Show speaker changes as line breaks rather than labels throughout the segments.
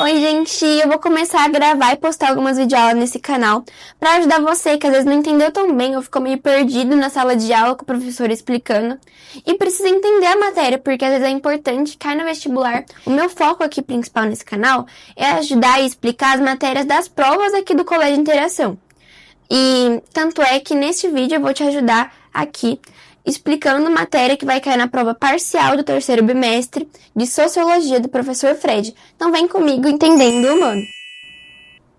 Oi, gente! Eu vou começar a gravar e postar algumas videoaulas nesse canal para ajudar você que às vezes não entendeu tão bem ou ficou meio perdido na sala de aula com o professor explicando e precisa entender a matéria porque às vezes é importante cair no vestibular. O meu foco aqui principal nesse canal é ajudar e explicar as matérias das provas aqui do Colégio Interação. E tanto é que neste vídeo eu vou te ajudar aqui explicando matéria que vai cair na prova parcial do terceiro bimestre de Sociologia do professor Fred. Então vem comigo entendendo o humano.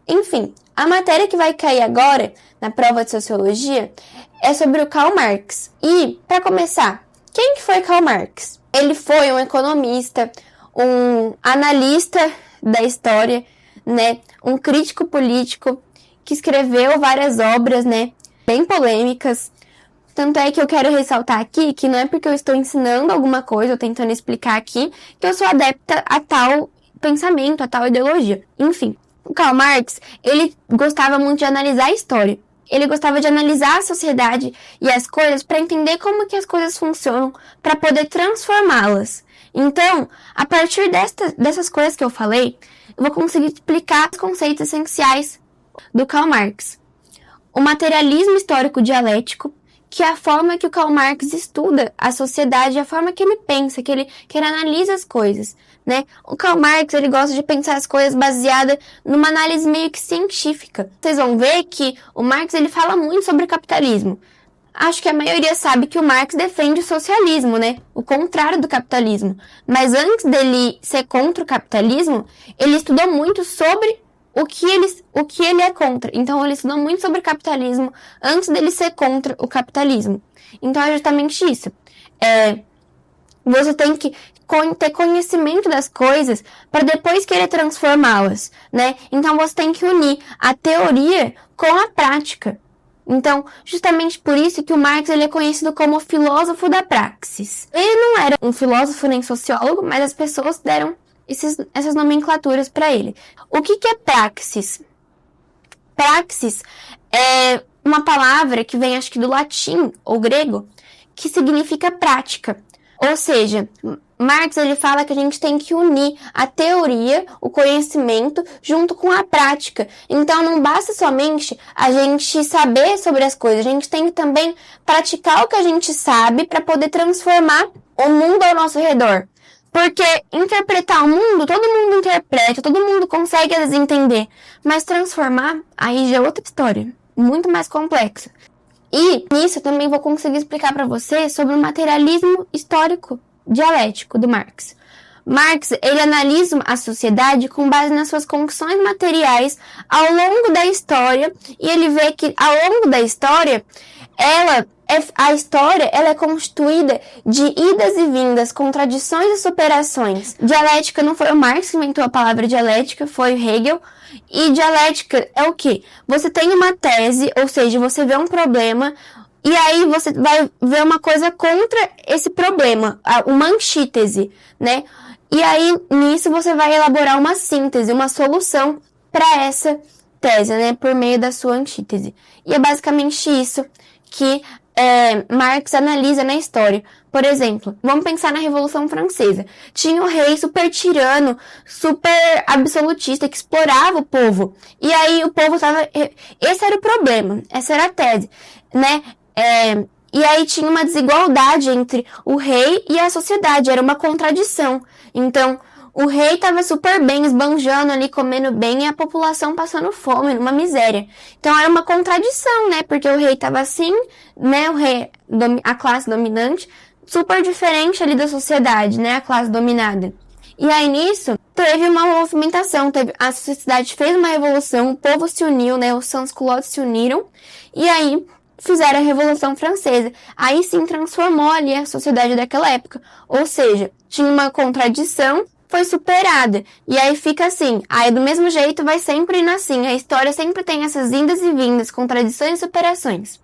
Enfim, a matéria que vai cair agora na prova de Sociologia é sobre o Karl Marx. E, para começar, quem que foi Karl Marx? Ele foi um economista, um analista da história, né? Um crítico político que escreveu várias obras, né? Bem polêmicas. Tanto é que eu quero ressaltar aqui que não é porque eu estou ensinando alguma coisa ou tentando explicar aqui que eu sou adepta a tal pensamento, a tal ideologia. Enfim, o Karl Marx, ele gostava muito de analisar a história. Ele gostava de analisar a sociedade e as coisas para entender como que as coisas funcionam, para poder transformá-las. Então, a partir dessas coisas que eu falei, eu vou conseguir explicar os conceitos essenciais do Karl Marx. O materialismo histórico dialético, que é a forma que o Karl Marx estuda a sociedade, a forma que ele pensa, que ele analisa as coisas, né? O Karl Marx, ele gosta de pensar as coisas baseada numa análise meio que científica. Vocês vão ver que o Marx, ele fala muito sobre capitalismo. Acho que a maioria sabe que o Marx defende o socialismo, né? O contrário do capitalismo. Mas antes dele ser contra o capitalismo, ele estudou muito sobre o que ele é contra. Então, ele estudou muito sobre capitalismo antes dele ser contra o capitalismo. Então, é justamente isso. Você tem que ter conhecimento das coisas para depois querer transformá-las, né? Então, você tem que unir a teoria com a prática. Então, justamente por isso que o Marx ele é conhecido como filósofo da praxis. Ele não era um filósofo nem sociólogo, mas as pessoas deram essas nomenclaturas para ele. O que é praxis? Praxis é uma palavra que vem, acho que do latim ou grego, que significa prática. Ou seja, Marx ele fala que a gente tem que unir a teoria, o conhecimento, junto com a prática. Então, não basta somente a gente saber sobre as coisas, a gente tem que também praticar o que a gente sabe para poder transformar o mundo ao nosso redor. Porque interpretar o mundo, todo mundo interpreta, todo mundo consegue às vezes entender. Mas transformar, aí já é outra história, muito mais complexa. E nisso eu também vou conseguir explicar para você sobre o materialismo histórico dialético do Marx. Marx, ele analisa a sociedade com base nas suas condições materiais ao longo da história. E ele vê que ao longo da história, a história é constituída de idas e vindas, contradições e superações. Dialética não foi o Marx que inventou a palavra dialética, foi o Hegel. E dialética é o quê? Você tem uma tese, ou seja, você vê um problema e aí você vai ver uma coisa contra esse problema, uma antítese, né? E aí, nisso, você vai elaborar uma síntese, uma solução para essa tese, né? Por meio da sua antítese. E é basicamente isso que Marx analisa na história. Por exemplo, vamos pensar na Revolução Francesa. Tinha um rei super tirano, super absolutista, que explorava o povo. E aí o povo estava... Esse era o problema, essa era a tese, né? E aí tinha uma desigualdade entre o rei e a sociedade, era uma contradição. Então, o rei estava super bem, esbanjando ali, comendo bem, e a população passando fome, numa miséria. Então, era uma contradição, né? Porque o rei estava assim, né? O rei, a classe dominante, super diferente ali da sociedade, né? A classe dominada. E aí, nisso, teve uma movimentação, a sociedade fez uma revolução, o povo se uniu, né? Os sans-culottes se uniram, e aí fizeram a Revolução Francesa. Aí sim transformou ali a sociedade daquela época. Ou seja, tinha uma contradição, foi superada. E aí fica assim. Aí do mesmo jeito vai sempre indo assim. A história sempre tem essas indas e vindas, contradições e superações.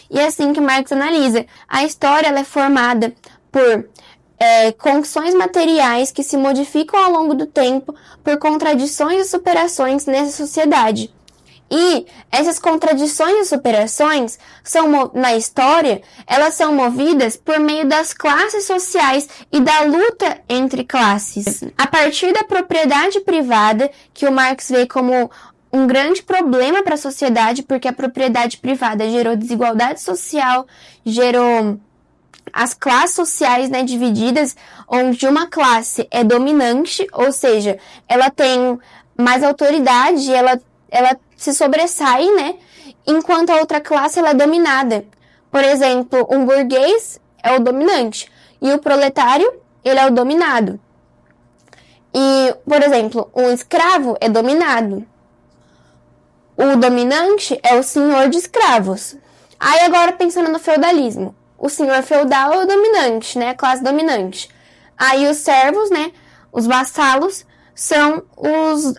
E é assim que Marx analisa. A história ela é formada por condições materiais que se modificam ao longo do tempo por contradições e superações nessa sociedade. E essas contradições e superações na história, elas são movidas por meio das classes sociais e da luta entre classes. A partir da propriedade privada, que o Marx vê como um grande problema para a sociedade, porque a propriedade privada gerou desigualdade social, gerou as classes sociais, né, divididas, onde uma classe é dominante, ou seja, ela tem mais autoridade, ela se sobressai, né, enquanto a outra classe ela é dominada. Por exemplo, um burguês é o dominante e o proletário, ele é o dominado. E, por exemplo, um escravo é dominado. O dominante é o senhor de escravos. Aí agora pensando no feudalismo, o senhor feudal é o dominante, né, a classe dominante. Aí os servos, né, os vassalos, são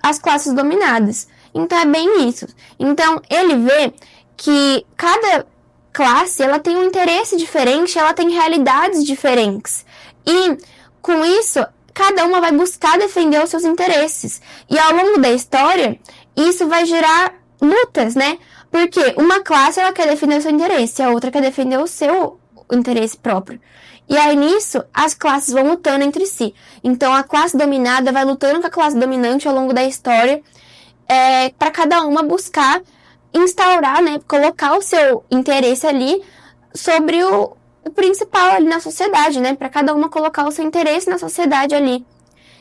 as classes dominadas. Então é bem isso. Então ele vê que cada classe ela tem um interesse diferente, ela tem realidades diferentes. E com isso, cada uma vai buscar defender os seus interesses. E ao longo da história, isso vai gerar lutas, né? Porque uma classe ela quer defender o seu interesse, a outra quer defender o seu interesse próprio. E aí nisso, as classes vão lutando entre si. Então a classe dominada vai lutando com a classe dominante ao longo da história, para cada uma buscar instaurar, né, colocar o seu interesse ali sobre o principal ali na sociedade, né, para cada uma colocar o seu interesse na sociedade ali.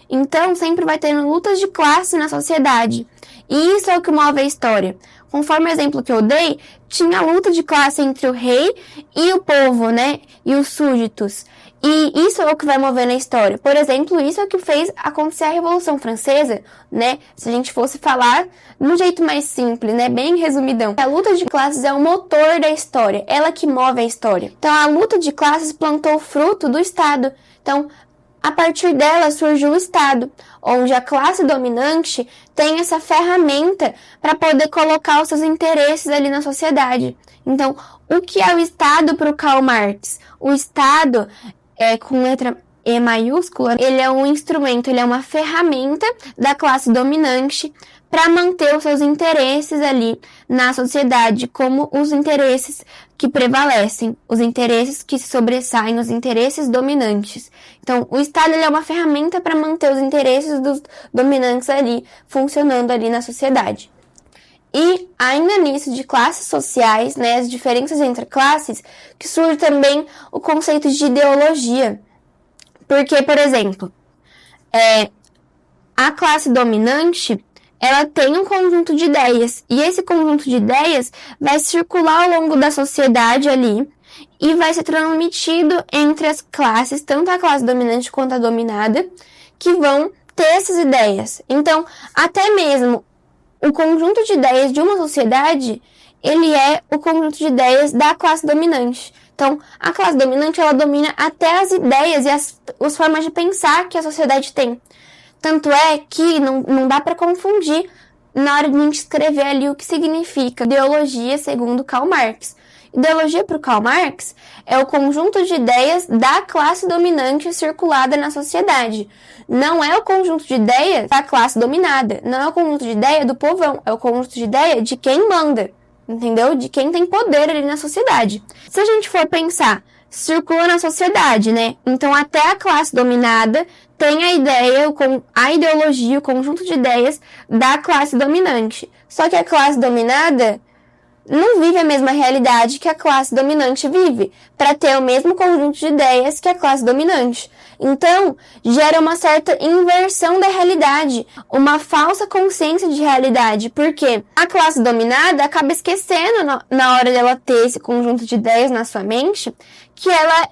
Então sempre vai tendo lutas de classe na sociedade. E isso é o que move a história. Conforme o exemplo que eu dei, tinha luta de classe entre o rei e o povo, né? E os súditos. E isso é o que vai mover na história. Por exemplo, isso é o que fez acontecer a Revolução Francesa, né? Se a gente fosse falar de um jeito mais simples, né? Bem resumidão. A luta de classes é o motor da história. Ela que move a história. Então, a luta de classes plantou o fruto do Estado. Então, a partir dela surgiu o Estado, onde a classe dominante tem essa ferramenta para poder colocar os seus interesses ali na sociedade. Então, o que é o Estado para o Karl Marx? O Estado, com letra E maiúscula, ele é um instrumento, ele é uma ferramenta da classe dominante para manter os seus interesses ali na sociedade, como os interesses que prevalecem, os interesses que se sobressaem, os interesses dominantes. Então, o Estado ele é uma ferramenta para manter os interesses dos dominantes ali, funcionando ali na sociedade. E ainda nisso de classes sociais, né, as diferenças entre classes, que surge também o conceito de ideologia. Porque, por exemplo, a classe dominante, ela tem um conjunto de ideias, e esse conjunto de ideias vai circular ao longo da sociedade ali, e vai ser transmitido entre as classes, tanto a classe dominante quanto a dominada, que vão ter essas ideias. Então, até mesmo o conjunto de ideias de uma sociedade, ele é o conjunto de ideias da classe dominante. Então, a classe dominante, ela domina até as ideias e as formas de pensar que a sociedade tem. Tanto é que não dá para confundir na hora de a gente escrever ali o que significa ideologia segundo Karl Marx. Ideologia para o Karl Marx é o conjunto de ideias da classe dominante circulada na sociedade. Não é o conjunto de ideias da classe dominada. Não é o conjunto de ideia do povão. É o conjunto de ideia de quem manda. Entendeu? De quem tem poder ali na sociedade. Se a gente for pensar, circula na sociedade, né? Então até a classe dominada tem a ideologia, o conjunto de ideias da classe dominante. Só que a classe dominada não vive a mesma realidade que a classe dominante vive, para ter o mesmo conjunto de ideias que a classe dominante. Então, gera uma certa inversão da realidade, uma falsa consciência de realidade, porque a classe dominada acaba esquecendo, na hora dela ter esse conjunto de ideias na sua mente, que ela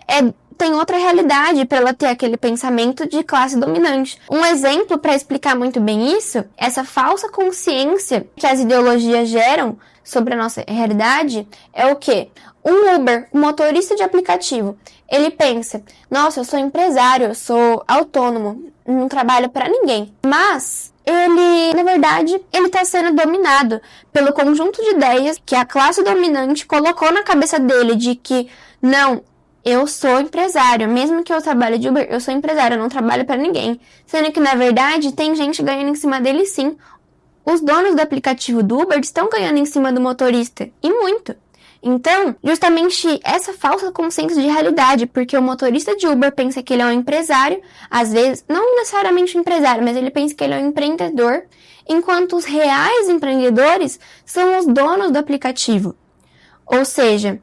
tem outra realidade para ela ter aquele pensamento de classe dominante. Um exemplo para explicar muito bem isso, essa falsa consciência que as ideologias geram sobre a nossa realidade, é o quê? Um Uber, um motorista de aplicativo, ele pensa, nossa, eu sou empresário, eu sou autônomo, não trabalho para ninguém. Mas ele, na verdade, ele está sendo dominado pelo conjunto de ideias que a classe dominante colocou na cabeça dele de que, não, eu sou empresário, mesmo que eu trabalhe de Uber, eu sou empresário, eu não trabalho para ninguém. Sendo que, na verdade, tem gente ganhando em cima dele sim. os donos do aplicativo do Uber estão ganhando em cima do motorista, e muito. Então, justamente essa falsa consciência de realidade, porque o motorista de Uber pensa que ele é um empresário, às vezes, não necessariamente um empresário, mas ele pensa que ele é um empreendedor, enquanto os reais empreendedores são os donos do aplicativo. Ou seja,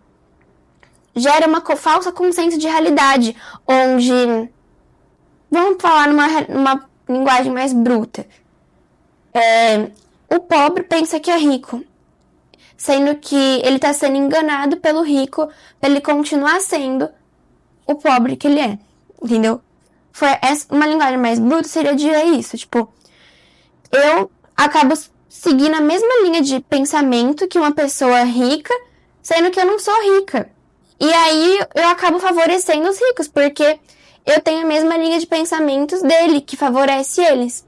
gera uma falsa consciência de realidade, onde, vamos falar numa linguagem mais bruta, o pobre pensa que é rico, sendo que ele está sendo enganado pelo rico para ele continuar sendo o pobre que ele é, entendeu? Uma linguagem mais bruta seria dizer isso, tipo, eu acabo seguindo a mesma linha de pensamento que uma pessoa rica, sendo que eu não sou rica. E aí eu acabo favorecendo os ricos, porque eu tenho a mesma linha de pensamentos dele, que favorece eles.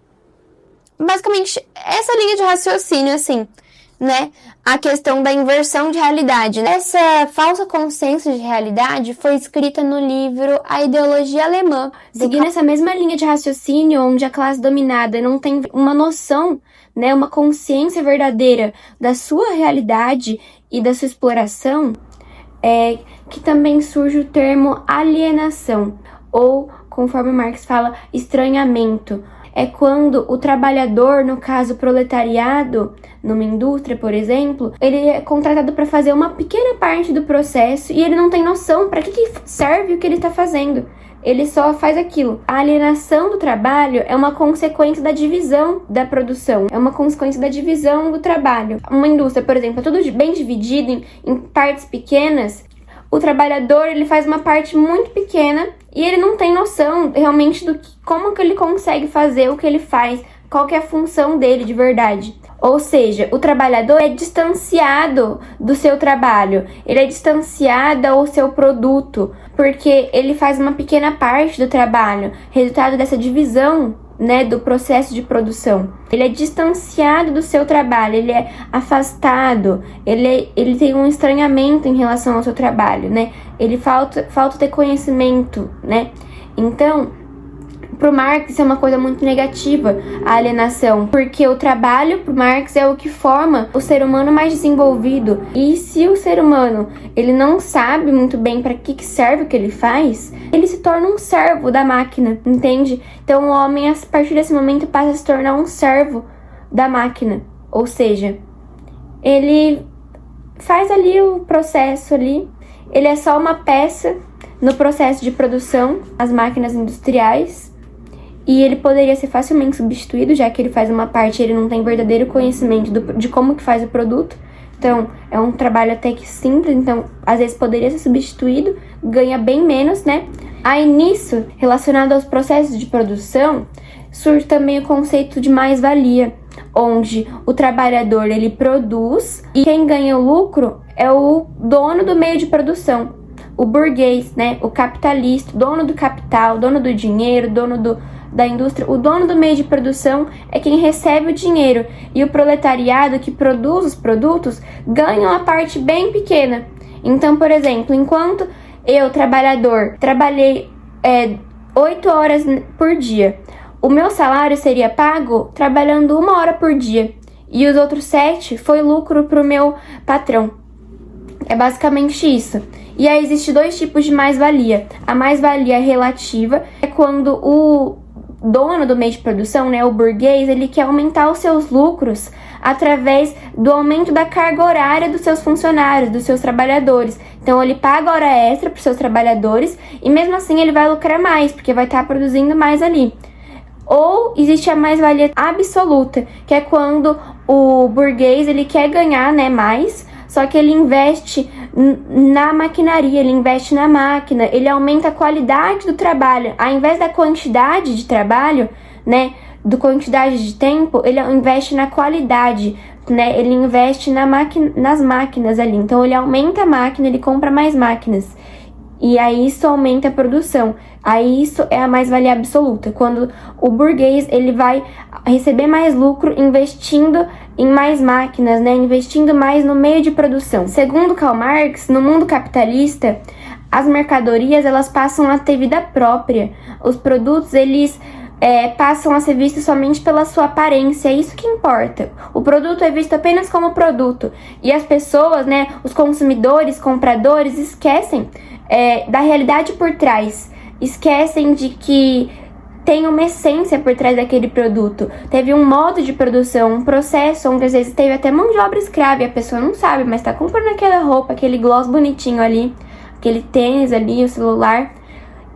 Basicamente, essa linha de raciocínio, assim, né? A questão da inversão de realidade. Essa falsa consciência de realidade foi escrita no livro A Ideologia Alemã. Seguindo essa mesma linha de raciocínio, onde a classe dominada não tem uma noção, né, uma consciência verdadeira da sua realidade e da sua exploração, que também surge o termo alienação, ou, conforme Marx fala, estranhamento. É quando o trabalhador, no caso o proletariado, numa indústria, por exemplo, ele é contratado para fazer uma pequena parte do processo e ele não tem noção para que serve o que ele está fazendo. Ele só faz aquilo. A alienação do trabalho é uma consequência da divisão da produção, é uma consequência da divisão do trabalho. Uma indústria, por exemplo, é tudo bem dividido em partes pequenas. O trabalhador, ele faz uma parte muito pequena e ele não tem noção realmente como que ele consegue fazer o que ele faz, qual que é a função dele de verdade. Ou seja, o trabalhador é distanciado do seu trabalho, ele é distanciado ao seu produto, porque ele faz uma pequena parte do trabalho, resultado dessa divisão, né, do processo de produção. Ele é distanciado do seu trabalho, ele é afastado, ele tem um estranhamento em relação ao seu trabalho, né? Ele falta ter conhecimento, né? Então, pro Marx isso é uma coisa muito negativa, a alienação, porque o trabalho pro Marx é o que forma o ser humano mais desenvolvido. E se o ser humano ele não sabe muito bem para que serve o que ele faz, ele se torna um servo da máquina, entende? Então o homem, a partir desse momento, passa a se tornar um servo da máquina. Ou seja, ele faz ali o processo ali, ele é só uma peça no processo de produção, as máquinas industriais. E ele poderia ser facilmente substituído, já que ele faz uma parte e ele não tem verdadeiro conhecimento de como que faz o produto. Então, é um trabalho até que simples, então, às vezes poderia ser substituído, ganha bem menos, né? Aí, nisso, relacionado aos processos de produção, surge também o conceito de mais-valia, onde o trabalhador, ele produz e quem ganha o lucro é o dono do meio de produção, o burguês, né? O capitalista, dono do capital, dono do dinheiro, dono da indústria, o dono do meio de produção é quem recebe o dinheiro, e o proletariado que produz os produtos ganha uma parte bem pequena. Então, por exemplo, enquanto eu, trabalhador, trabalhei 8 horas por dia, o meu salário seria pago trabalhando 1 hora por dia, e os outros 7 foi lucro para o meu patrão. É basicamente isso. E aí existe 2 tipos de mais-valia. A mais-valia relativa é quando o dono do meio de produção, né, o burguês, ele quer aumentar os seus lucros através do aumento da carga horária dos seus funcionários, dos seus trabalhadores. Então ele paga hora extra para os seus trabalhadores e mesmo assim ele vai lucrar mais, porque vai estar produzindo mais ali. Ou existe a mais-valia absoluta, que é quando o burguês ele quer ganhar, né, mais, só que ele investe na maquinaria, ele investe na máquina, ele aumenta a qualidade do trabalho. Ao invés da quantidade de trabalho, né, do quantidade de tempo, ele investe na qualidade, né, ele investe nas máquinas ali. Então ele aumenta a máquina, ele compra mais máquinas. E aí isso aumenta a produção. Aí isso é a mais-valia absoluta, quando o burguês ele vai receber mais lucro investindo em mais máquinas, né? Investindo mais no meio de produção. Segundo Karl Marx, no mundo capitalista, as mercadorias elas passam a ter vida própria. Os produtos eles passam a ser vistos somente pela sua aparência, é isso que importa. O produto é visto apenas como produto, e as pessoas, né, os consumidores, compradores, esquecem da realidade por trás, esquecem de que tem uma essência por trás daquele produto, teve um modo de produção, um processo, onde às vezes teve até mão de obra escrava, e a pessoa não sabe, mas tá comprando aquela roupa, aquele gloss bonitinho ali, aquele tênis ali, o celular,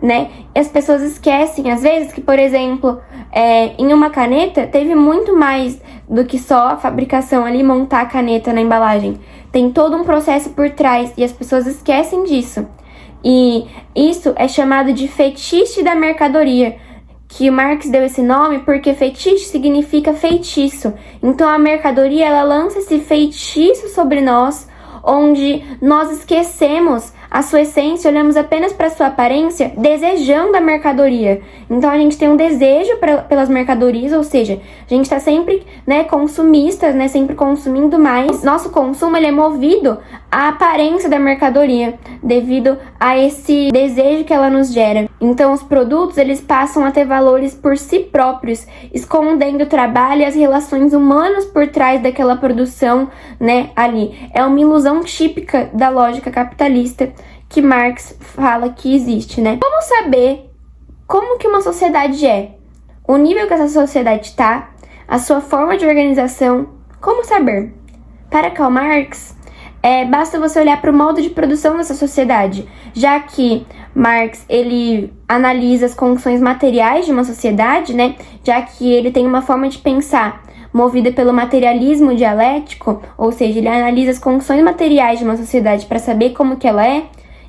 né? E as pessoas esquecem, às vezes, que, por exemplo, em uma caneta, teve muito mais do que só a fabricação ali, montar a caneta na embalagem. Tem todo um processo por trás, e as pessoas esquecem disso. E isso é chamado de fetiche da mercadoria, que o Marx deu esse nome porque fetiche significa feitiço. Então a mercadoria, ela lança esse feitiço sobre nós, onde nós esquecemos a sua essência, olhamos apenas para a sua aparência, desejando a mercadoria. Então a gente tem um desejo pelas mercadorias, ou seja, a gente está sempre, né, consumistas, né, sempre consumindo mais. Nosso consumo, ele é movido à aparência da mercadoria, devido a esse desejo que ela nos gera. Então os produtos, eles passam a ter valores por si próprios, escondendo o trabalho e as relações humanas por trás daquela produção, né, ali. É uma ilusão típica da lógica capitalista que Marx fala que existe, né? Como saber como que uma sociedade é? O nível que essa sociedade está, a sua forma de organização, como saber? Para Karl Marx, basta você olhar para o modo de produção dessa sociedade, já que Marx, ele analisa as condições materiais de uma sociedade, né? Já que ele tem uma forma de pensar movida pelo materialismo dialético, ou seja, ele analisa as condições materiais de uma sociedade para saber como que ela é.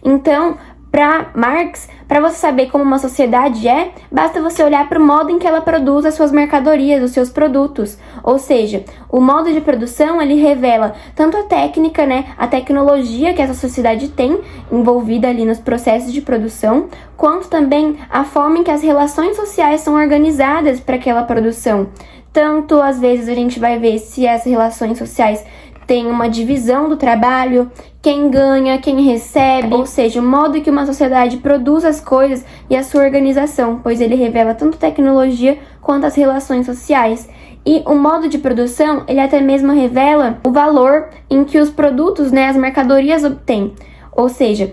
Então, para Marx, para você saber como uma sociedade basta você olhar para o modo em que ela produz as suas mercadorias, os seus produtos. Ou seja, o modo de produção, ele revela tanto a técnica, né, a tecnologia que essa sociedade tem envolvida ali nos processos de produção, quanto também a forma em que as relações sociais são organizadas para aquela produção. Tanto, às vezes, a gente vai ver se as relações sociais têm uma divisão do trabalho, quem ganha, quem recebe, ou seja, o modo que uma sociedade produz as coisas e a sua organização, pois ele revela tanto tecnologia quanto as relações sociais. E o modo de produção, ele até mesmo revela o valor em que os produtos, né, as mercadorias obtêm. Ou seja,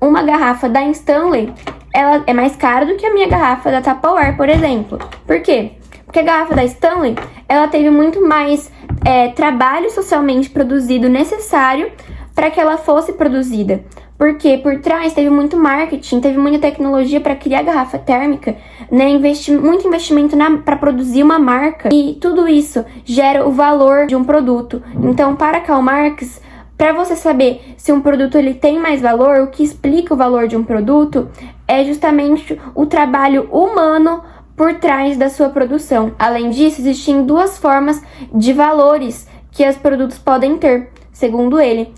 uma garrafa da Stanley, ela é mais cara do que a minha garrafa da Tupperware, por exemplo. Por quê? Porque a garrafa da Stanley, ela teve muito mais trabalho socialmente produzido necessário para que ela fosse produzida. Porque por trás teve muito marketing, teve muita tecnologia para criar a garrafa térmica, né? Muito investimento para produzir uma marca. E tudo isso gera o valor de um produto. Então, para Karl Marx, para você saber se um produto ele tem mais valor, o que explica o valor de um produto é justamente o trabalho humano por trás da sua produção. Além disso, existem duas formas de valores que os produtos podem ter, segundo ele,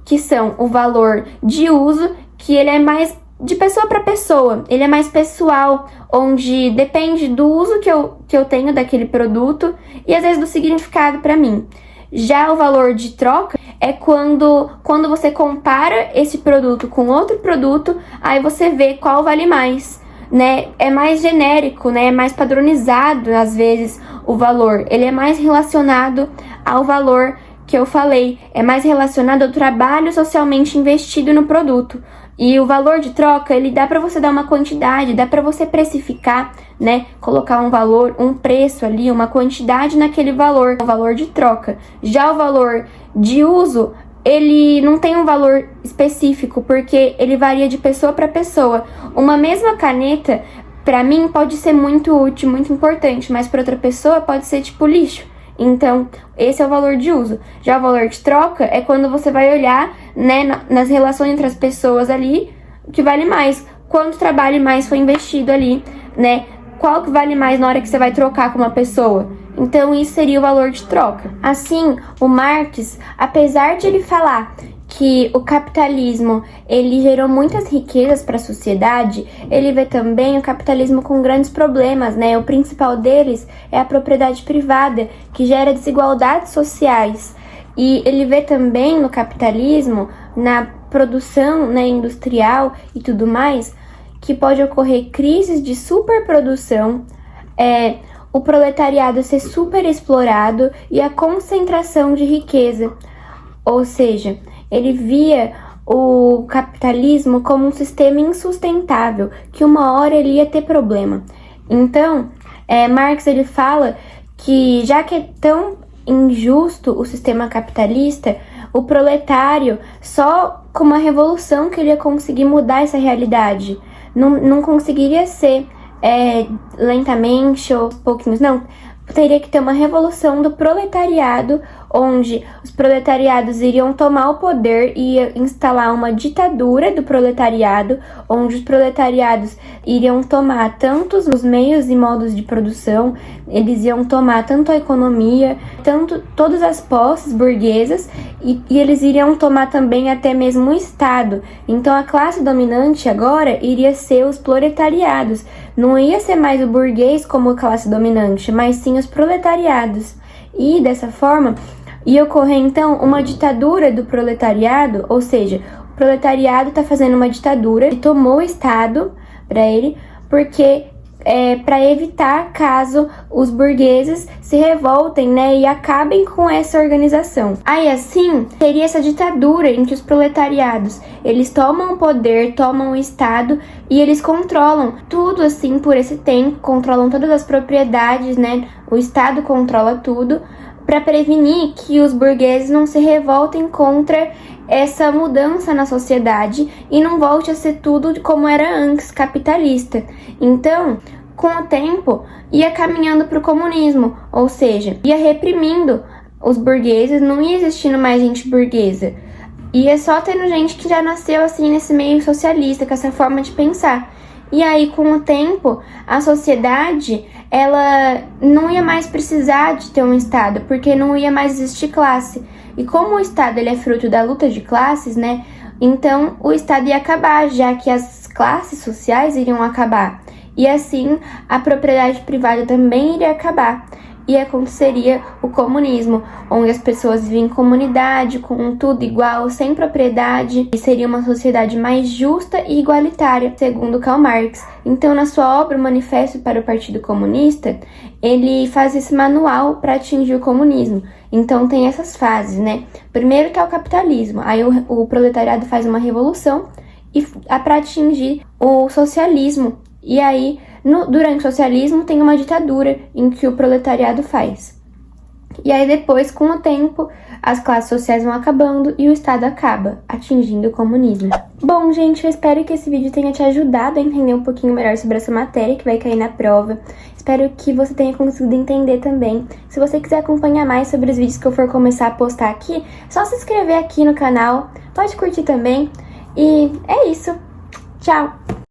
que são o valor de uso, que ele é mais de pessoa para pessoa, ele é mais pessoal, onde depende do uso que eu tenho daquele produto e às vezes do significado para mim. Já o valor de troca é quando você compara esse produto com outro produto, aí você vê qual vale mais, né? É mais genérico, né? É mais padronizado, às vezes, o valor. Ele é mais relacionado ao valor que eu falei, é mais relacionado ao trabalho socialmente investido no produto. E o valor de troca, ele dá para você dar uma quantidade, dá para você precificar, né? Colocar um valor, um preço ali, uma quantidade naquele valor, o valor de troca. Já o valor de uso, ele não tem um valor específico, porque ele varia de pessoa para pessoa. Uma mesma caneta, para mim, pode ser muito útil, muito importante, mas para outra pessoa pode ser tipo lixo. Então, esse é o valor de uso. Já o valor de troca é quando você vai olhar, né, nas relações entre as pessoas ali, o que vale mais, quanto trabalho mais foi investido ali, né? Qual que vale mais na hora que você vai trocar com uma pessoa? Então, isso seria o valor de troca. Assim, o Marx, apesar de ele falar que o capitalismo ele gerou muitas riquezas para a sociedade, ele vê também o capitalismo com grandes problemas, né? O principal deles é a propriedade privada, que gera desigualdades sociais. E ele vê também no capitalismo, na produção, né, industrial e tudo mais, que pode ocorrer crises de superprodução, o proletariado ser super explorado e a concentração de riqueza. Ou seja, ele via o capitalismo como um sistema insustentável, que uma hora ele ia ter problema. Então, Marx ele fala que já que é tão injusto o sistema capitalista, o proletário, só com uma revolução que ele ia conseguir mudar essa realidade. Não conseguiria ser lentamente ou pouquinhos, não. Teria que ter uma revolução do proletariado, onde os proletariados iriam tomar o poder e instalar uma ditadura do proletariado, onde os proletariados iriam tomar tantos os meios e modos de produção, eles iam tomar tanto a economia, tanto todas as posses burguesas, e eles iriam tomar também até mesmo o Estado. Então a classe dominante agora iria ser os proletariados. Não ia ser mais o burguês como classe dominante, mas sim os proletariados. E dessa forma ia ocorrer então uma ditadura do proletariado, ou seja, o proletariado está fazendo uma ditadura e tomou o Estado para ele, porque para evitar caso os burgueses se revoltem, né, e acabem com essa organização. Aí assim, teria essa ditadura em que os proletariados, eles tomam o poder, tomam o Estado e eles controlam tudo assim por esse tempo, controlam todas as propriedades, né, o Estado controla tudo, para prevenir que os burgueses não se revoltem contra essa mudança na sociedade e não volte a ser tudo como era antes, capitalista. Então, com o tempo, ia caminhando para o comunismo, ou seja, ia reprimindo os burgueses, não ia existindo mais gente burguesa. Ia só tendo gente que já nasceu assim nesse meio socialista, com essa forma de pensar. E aí, com o tempo, a sociedade, ela não ia mais precisar de ter um Estado, porque não ia mais existir classe. E como o Estado ele é fruto da luta de classes, né? Então, o Estado ia acabar, já que as classes sociais iriam acabar. E assim, a propriedade privada também iria acabar. E aconteceria o comunismo, onde as pessoas vivem em comunidade, com tudo igual, sem propriedade, e seria uma sociedade mais justa e igualitária, segundo Karl Marx. Então, na sua obra, o Manifesto para o Partido Comunista, ele faz esse manual para atingir o comunismo. Então, tem essas fases, né? Primeiro tá o capitalismo, aí o proletariado faz uma revolução para atingir o socialismo. E aí, durante o socialismo, tem uma ditadura em que o proletariado faz. E aí depois, com o tempo, as classes sociais vão acabando e o Estado acaba, atingindo o comunismo. Bom, gente, eu espero que esse vídeo tenha te ajudado a entender um pouquinho melhor sobre essa matéria que vai cair na prova. Espero que você tenha conseguido entender também. Se você quiser acompanhar mais sobre os vídeos que eu for começar a postar aqui, é só se inscrever aqui no canal, pode curtir também. E é isso. Tchau!